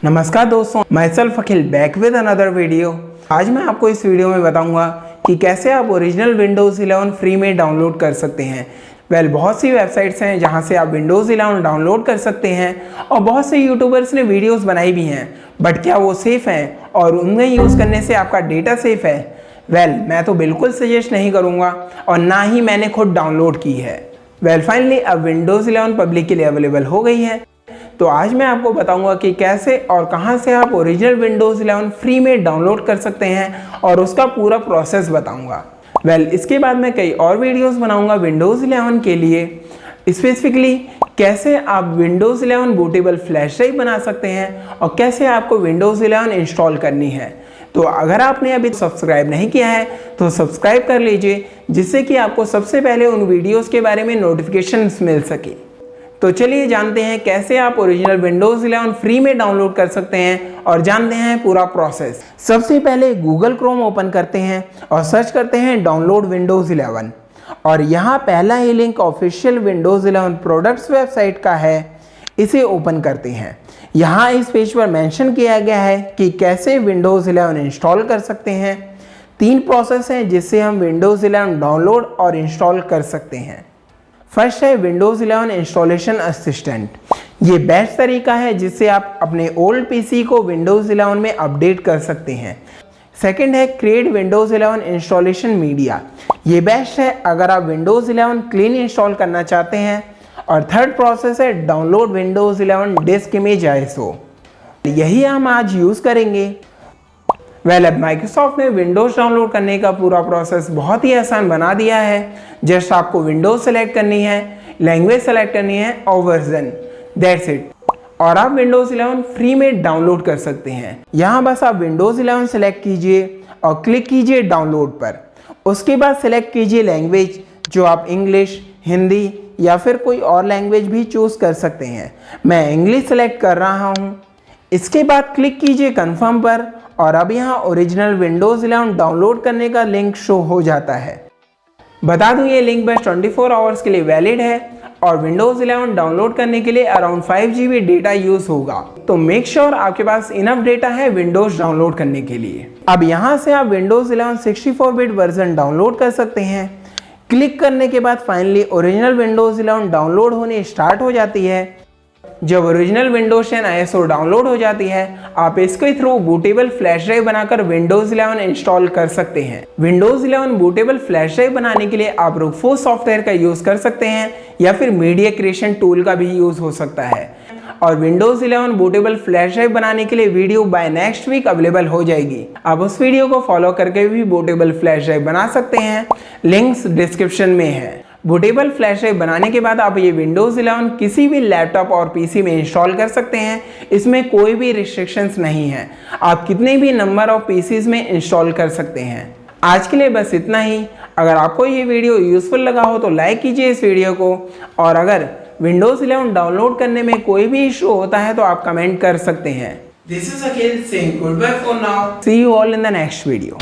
नमस्कार दोस्तों, मैं self Akhil back with another video. आज मैं आपको इस वीडियो में बताऊंगा कि कैसे आप ओरिजिनल विंडोज़ 11 फ्री में डाउनलोड कर सकते हैं। बहुत सी वेबसाइट्स हैं जहां से आप विंडोज़ 11 डाउनलोड कर सकते हैं और बहुत से यूट्यूबर्स ने वीडियोस बनाई भी हैं, बट क्या वो सेफ़ हैं और उनमें यूज़ करने से आपका डेटा सेफ़ है? मैं तो बिल्कुल सजेस्ट नहीं करूँगा और ना ही मैंने खुद डाउनलोड की है। फाइनली अब विंडोज़ 11 पब्लिक के लिए अवेलेबल हो गई है। तो आज मैं आपको बताऊंगा कि कैसे और कहां से आप ओरिजिनल विंडोज़ 11 फ्री में डाउनलोड कर सकते हैं और उसका पूरा प्रोसेस बताऊंगा। इसके बाद मैं कई और वीडियोस बनाऊंगा विंडोज़ 11 के लिए, स्पेसिफिकली कैसे आप विंडोज़ 11 बूटेबल फ्लैश ड्राइव बना सकते हैं और कैसे आपको विंडोज़ 11 इंस्टॉल करनी है। तो अगर आपने अभी सब्सक्राइब नहीं किया है तो सब्सक्राइब कर लीजिए, जिससे कि आपको सबसे पहले उन वीडियोस के बारे में नोटिफिकेशंस मिल सके। तो चलिए जानते हैं कैसे आप ओरिजिनल विंडोज़ 11 फ्री में डाउनलोड कर सकते हैं और जानते हैं पूरा प्रोसेस। सबसे पहले गूगल क्रोम ओपन करते हैं और सर्च करते हैं डाउनलोड विंडोज़ 11 और यहाँ पहला ही link official Windows 11 products website का है, इसे ओपन करते हैं। यहाँ इस पेज पर मेंशन किया गया है कि कैसे विंडोज़ 11 इंस्टॉल कर सकते हैं। 3 प्रोसेस हैं जिससे हम विंडोज़ 11 डाउनलोड और इंस्टॉल कर सकते हैं। फर्स्ट है विंडोज़ 11 इंस्टॉलेशन असिस्टेंट। ये बेस्ट तरीका है जिससे आप अपने ओल्ड पीसी को विंडोज़ 11 में अपडेट कर सकते हैं। सेकंड है क्रिएट विंडोज़ 11 इंस्टॉलेशन मीडिया। ये बेस्ट है अगर आप विंडोज़ 11 क्लीन इंस्टॉल करना चाहते हैं। और थर्ड प्रोसेस है download Windows 11 disc image ISO। यही हम आज यूज़ करेंगे। अब माइक्रोसॉफ्ट ने विंडोज़ डाउनलोड करने का पूरा प्रोसेस बहुत ही आसान बना दिया है। जस्ट आपको विंडोज़ सेलेक्ट करनी है, लैंग्वेज सेलेक्ट करनी है और वर्जन, दैट्स इट, और आप विंडोज़ 11 फ्री में डाउनलोड कर सकते हैं। यहाँ बस आप विंडोज़ 11 सेलेक्ट कीजिए और क्लिक कीजिए डाउनलोड पर। उसके बाद सेलेक्ट कीजिए लैंग्वेज, जो आप इंग्लिश, हिंदी या फिर कोई और लैंग्वेज भी चूज़ कर सकते हैं। मैं इंग्लिश सेलेक्ट कर रहा हूँ। इसके बाद क्लिक कीजिए कन्फर्म पर और अब यहाँ ओरिजिनल विंडोज़ 11 डाउनलोड करने का लिंक शो हो जाता है। बता दूं ये लिंक बस 24 आवर्स के लिए वैलिड है और विंडोज़ 11 डाउनलोड करने के लिए अराउंड 5 GB डेटा यूज़ होगा। तो मेक श्योर आपके पास इनफ डेटा है विंडोज़ डाउनलोड करने के लिए। अब यहाँ से आप विंडोज़ 11 64 बिट वर्जन डाउनलोड कर सकते हैं। क्लिक करने के बाद फाइनली ओरिजिनल विंडोज़ 11 डाउनलोड होने स्टार्ट हो जाती है। जब ओरिजिनल विंडोज़ 10 ISO डाउनलोड हो जाती है, आप इसके थ्रू बूटेबल फ्लैश ड्राइव बनाकर विंडोज़ 11 इंस्टॉल कर सकते हैं। विंडोज़ 11 बूटेबल फ्लैश ड्राइव बनाने के लिए आप रूफोस सॉफ्टवेयर का यूज़ कर सकते हैं या फिर मीडिया क्रिएशन टूल का भी यूज़ हो सकता है। और विंडोज़ 11 बूटेबल फ्लैश ड्राइव बनाने के लिए video by next week available हो जाएगी। आप उस वीडियो को फॉलो करके भी बूटेबल फ्लैश ड्राइव बना सकते हैं, लिंक्स डिस्क्रिप्शन में है। बूटेबल फ्लैश ड्राइव बनाने के बाद आप ये विंडोज़ 11 किसी भी लैपटॉप और पीसी में इंस्टॉल कर सकते हैं। इसमें कोई भी रिस्ट्रिक्शंस नहीं है, आप कितने भी नंबर ऑफ पीसीज में इंस्टॉल कर सकते हैं। आज के लिए बस इतना ही। अगर आपको ये वीडियो यूजफुल लगा हो तो लाइक कीजिए इस वीडियो को, और अगर विंडोज़ 11 डाउनलोड करने में कोई भी इशू होता है तो आप कमेंट कर सकते हैं। This is Akhil saying goodbye for now, see you all in the next video.